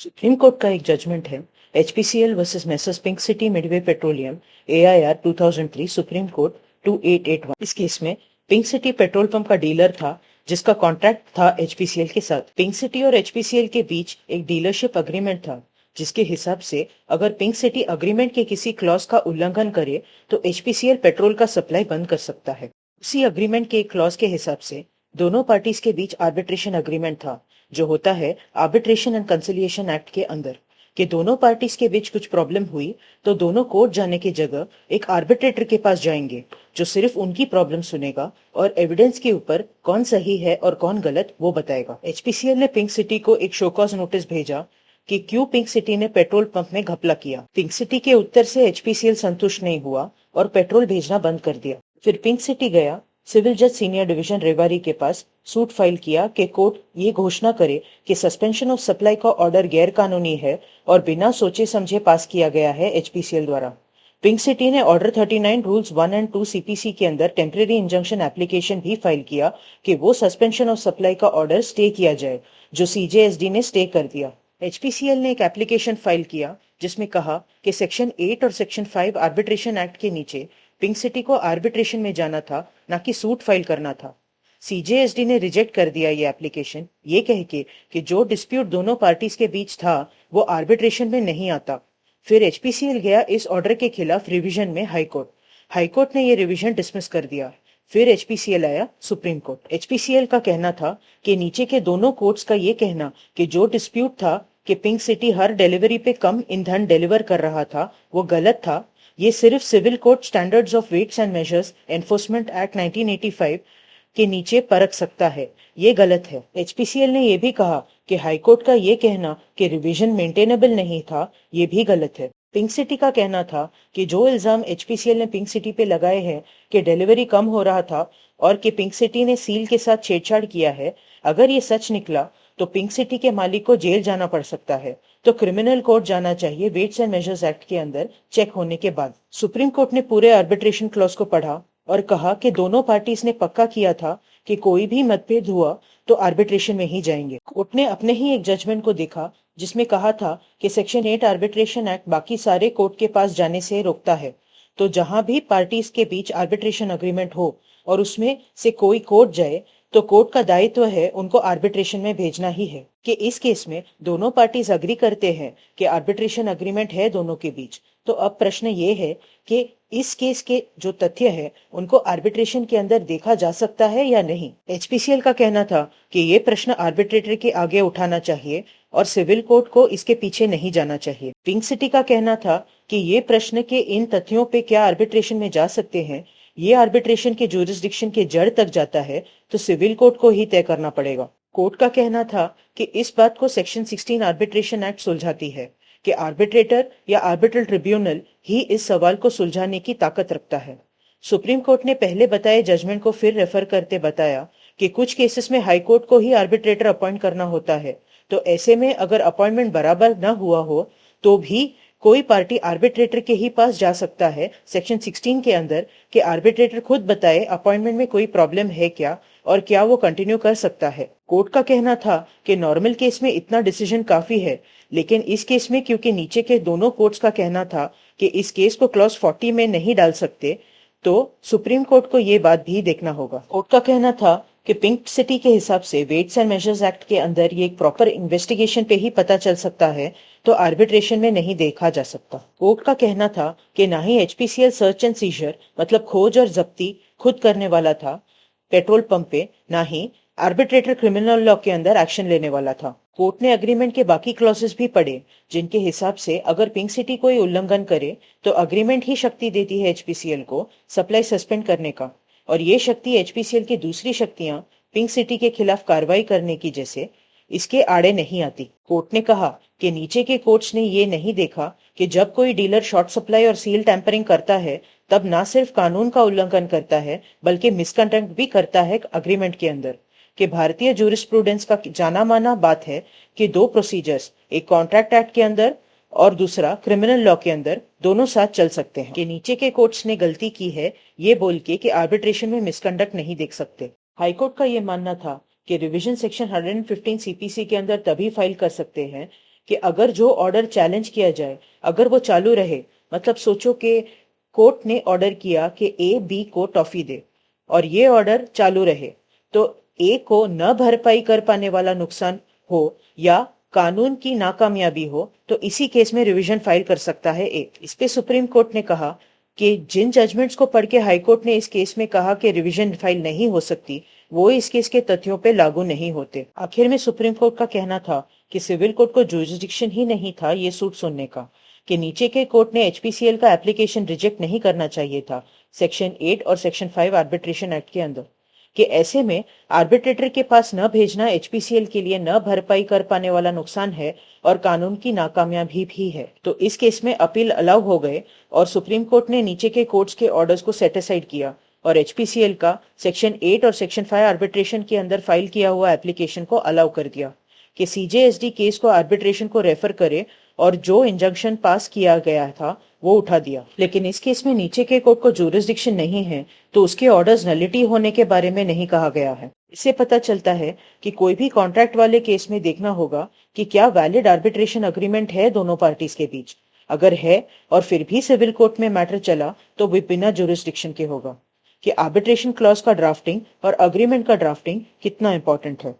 Supreme court का एक judgement है HPCL versus messrs pink city Midway petroleum AIR 2003 supreme court 2881। इस case में पिंक सिटी पेट्रोल पंप का डीलर था जिसका कॉन्ट्रैक्ट था एचपीसीएल के साथ। पिंक सिटी और एचपीसीएल के बीच एक डीलरशिप अग्रीमेंट था जिसके हिसाब से अगर पिंक सिटी अग्रीमेंट के किसी क्लॉज का उल्लंघन करे तो एचपीसीएल पेट्रोल का सप्लाई बंद कर सकता है। उसी अग्रीमेंट के एक क्लॉज के हिसाब से दोनों पार्टीज के बीच आर्बिट्रेशन अग्रीमेंट था जो होता है आर्बिट्रेशन एंड कंसिलिएशन एक्ट के अंदर कि दोनों पार्टीज के बीच कुछ प्रॉब्लम हुई तो दोनों कोर्ट जाने की जगह एक आर्बिट्रेटर के पास जाएंगे जो सिर्फ उनकी प्रॉब्लम सुनेगा और एविडेंस के ऊपर कौन सही है और कौन गलत वो बताएगा। एचपीसीएल ने पिंक सिटी को एक शोकॉज नोटिस भेजा कि क्यों पिंक सिटी ने पेट्रोल पंप में घपला किया। पिंक सिटी के उत्तर से एचपीसीएल संतुष्ट नहीं हुआ और पेट्रोल भेजना बंद कर दिया। फिर पिंक सिटी गया सिविल जज सीनियर डिवीजन रेवाड़ी के पास सूट फाइल किया कि कोर्ट ये घोषणा करे कि सस्पेंशन ऑफ सप्लाई का ऑर्डर गैर कानूनी है और बिना सोचे समझे पास किया गया है एचपीसीएल द्वारा। पिंक सिटी ने ऑर्डर 39 रूल्स 1 एंड 2 सीपीसी के अंदर टेम्परेरी इंजंक्शन एप्लीकेशन भी फाइल किया कि वो सस्पेंशन ऑफ सप्लाई का ऑर्डर स्टे किया जाए जो सीजेएसडी ने स्टे कर दिया। एचपीसीएल ने एक एप्लीकेशन फाइल किया जिसमें कहा कि सेक्शन 8 और सेक्शन 5 आर्बिट्रेशन एक्ट के नीचे पिंक सिटी को आर्बिट्रेशन में जाना था ना कि सूट फाइल करना था। सीजेएसडी ने रिजेक्ट कर दिया ये एप्लीकेशन ये कह के कि जो डिस्प्यूट दोनों पार्टीज के बीच था वो आर्बिट्रेशन में नहीं आता। फिर एचपीसीएल गया इस ऑर्डर के खिलाफ रिवीजन में हाईकोर्ट ने ये रिवीजन डिसमिस कर दिया। फिर एचपीसीएल आया सुप्रीम कोर्ट। एचपीसीएल का कहना था कि नीचे के दोनों कोर्ट्स का ये कहना कि जो डिस्प्यूट था कि पिंक सिटी हर डिलीवरी पे कम ईंधन डिलीवर कर रहा था वो गलत था। ये सिर्फ civil court standards of weights and measures enforcement act 1985 के नीचे परख सकता है, ये गलत है। एचपीसीएल ने यह भी कहा कि हाईकोर्ट का ये कहना कि रिवीजन मेंटेनेबल नहीं था ये भी गलत है। पिंक सिटी का कहना था कि जो इल्जाम एचपीसीएल ने पिंक सिटी पे लगाए हैं कि डिलीवरी कम हो रहा था और कि पिंक सिटी ने सील के साथ छेड़छाड़ किया है, अगर ये सच निकला तो पिंक सिटी के मालिक को जेल जाना पड़ सकता है, तो क्रिमिनल कोर्ट जाना चाहिए वेट्स एंड मेजर्स एक्ट के अंदर चेक होने के बाद। सुप्रीम कोर्ट ने पूरे आर्बिट्रेशन क्लॉज को पढ़ा और कहा कि दोनों पार्टीज ने पक्का किया था कि कोई भी मतभेद हुआ तो आर्बिट्रेशन में ही जाएंगे। कोर्ट ने अपने ही एक जजमेंट को देखा जिसमें कहा था कि सेक्शन 8 आर्बिट्रेशन एक्ट बाकी सारे कोर्ट के पास जाने से रोकता है, तो जहां भी पार्टीज के बीच आर्बिट्रेशन अग्रीमेंट हो और उसमें से कोई कोर्ट जाए तो कोर्ट का दायित्व है उनको आर्बिट्रेशन में भेजना ही है। कि इस केस में दोनों पार्टीज अग्री करते हैं कि आर्बिट्रेशन अग्रीमेंट है दोनों के बीच, तो अब प्रश्न ये है कि इस केस के जो तथ्य है उनको आर्बिट्रेशन के अंदर देखा जा सकता है या नहीं। एचपीसीएल का कहना था कि ये प्रश्न आर्बिट्रेटर के आगे उठाना चाहिए और सिविल कोर्ट को इसके पीछे नहीं जाना चाहिए। पिंक सिटी का कहना था कि ये प्रश्न के इन तथ्यों पे क्या आर्बिट्रेशन में जा सकते हैं, ये आर्बिट्रेशन के ज्यूरिसडिक्शन के जड़ तक जाता है तो सिविल कोर्ट को ही तय करना पड़ेगा। कोर्ट का कहना था कि इस बात को सेक्शन 16 आर्बिट्रेशन एक्ट सुलझाती है कि आर्बिट्रेटर या आर्बिट्रल ट्रिब्यूनल ही इस सवाल को सुलझाने की ताकत रखता है। सुप्रीम कोर्ट ने पहले बताए जजमेंट को फिर रेफर करते बताया कि कुछ केसेस में हाई कोर्ट को ही आर्बिट्रेटर अपॉइंट करना होता है, तो ऐसे में अगर अपॉइंटमेंट बराबर न हुआ हो तो भी कोई पार्टी आर्बिट्रेटर के ही पास जा सकता है सेक्शन 16 के अंदर कि आर्बिट्रेटर खुद बताए अपॉइंटमेंट में कोई प्रॉब्लम है क्या और क्या वो कंटिन्यू कर सकता है। कोर्ट का कहना था कि नॉर्मल केस में इतना डिसीजन काफी है, लेकिन इस केस में क्योंकि नीचे के दोनों कोर्ट्स का कहना था कि इस केस को क्लॉज 40 में नहीं डाल सकते, तो सुप्रीम कोर्ट को ये बात भी देखना होगा। कोर्ट का कहना था कि पिंक सिटी के हिसाब से वेट्स एंड मेजर्स एक्ट के अंदर ये एक प्रॉपर इन्वेस्टिगेशन पे ही पता चल सकता है, तो आर्बिट्रेशन में नहीं देखा जा सकता। कोर्ट का कहना था कि ना ही एचपीसीएल सर्च एंड सीजर मतलब खोज और जब्ती खुद करने वाला था पेट्रोल पंप पे, ना ही आर्बिट्रेटर क्रिमिनल लॉ के अंदर एक्शन लेने वाला था। कोर्ट ने अग्रीमेंट के बाकी क्लॉजेस भी पढ़े जिनके हिसाब से अगर पिंक सिटी कोई उल्लंघन करे तो अग्रीमेंट ही शक्ति देती है एचपीसीएल को सप्लाई सस्पेंड करने का, और ये शक्ति एचपीसीएल की दूसरी शक्तियां पिंक सिटी के खिलाफ कार्रवाई करने की जैसे इसके आड़े नहीं आती। कोर्ट ने कहा कि नीचे के कोर्ट्स ने ये नहीं देखा कि जब कोई डीलर शॉर्ट सप्लाई और सील टैंपरिंग करता है तब ना सिर्फ कानून का उल्लंघन करता है बल्कि मिसकंडक्ट भी करता है अग्रीमेंट के अंदर। कि भारतीय जूरिस्प्रूडेंस का जाना माना बात है कि दो प्रोसीजर्स, एक कॉन्ट्रैक्ट एक्ट के अंदर और दूसरा क्रिमिनल लॉ के अंदर, दोनों साथ चल सकते हैं। कि नीचे के कोर्ट्स ने गलती की है ये बोल के कि आर्बिट्रेशन में मिसकंडक्ट नहीं देख सकते। हाईकोर्ट का ये मानना था कि रिवीजन सेक्शन 115 सीपीसी के अंदर तभी फाइल कर सकते हैं कि अगर जो ऑर्डर चैलेंज किया जाए अगर वो चालू रहे, मतलब सोचो कि कोर्ट ने ऑर्डर किया कि ए बी को टॉफी दे और ये ऑर्डर चालू रहे, तो ए को न भरपाई कर पाने वाला नुकसान हो या कानून की नाकामयाबी हो, तो इसी केस में रिवीजन फाइल कर सकता है ए। इस पे सुप्रीम कोर्ट ने कहा कि जिन जजमेंट्स को पढ़ के हाईकोर्ट ने इस केस में कहा कि रिवीजन फाइल नहीं हो सकती, वो इस केस के तथ्यों पे लागू नहीं होते। आखिर में सुप्रीम कोर्ट का कहना था कि सिविल कोर्ट को जुरिसडिक्शन ही नहीं था ये सूट सुनने का, कि नीचे के कोर्ट ने एचपीसीएल का एप्लीकेशन रिजेक्ट नहीं करना चाहिए था सेक्शन 8 और सेक्शन 5 आर्बिट्रेशन एक्ट के अंदर, कि ऐसे में आर्बिट्रेटर के पास न भेजना एचपीसीएल के लिए न भरपाई कर पाने वाला नुकसान है और कानून की नाकामयाबी भी है। तो इस केस में अपील अलाउ हो गए और सुप्रीम कोर्ट ने नीचे के कोर्ट्स के ऑर्डर्स को सेटिसाइड किया और एचपीसीएल का सेक्शन 8 और सेक्शन 5 आर्बिट्रेशन के अंदर फाइल किया हुआ एप्लीकेशन को अलाउ कर दिया कि सीजेएसडी केस को आर्बिट्रेशन को रेफर करे और जो इंजंक्शन पास किया गया था वो उठा दिया। लेकिन इस केस में नीचे के कोर्ट को जुरिसडिक्शन नहीं है, तो उसके ऑर्डर्स नलिटी होने के बारे में नहीं कहा गया है। इससे पता चलता है कि कोई भी कॉन्ट्रैक्ट वाले केस में देखना होगा कि क्या वैलिड आर्बिट्रेशन अग्रीमेंट है दोनों पार्टीज के बीच। अगर है और फिर भी सिविल कोर्ट में मैटर चला तो वो बिना जुरिसडिक्शन के होगा, कि आर्बिट्रेशन क्लॉज का ड्राफ्टिंग और अग्रीमेंट का ड्राफ्टिंग कितना इंपॉर्टेंट है।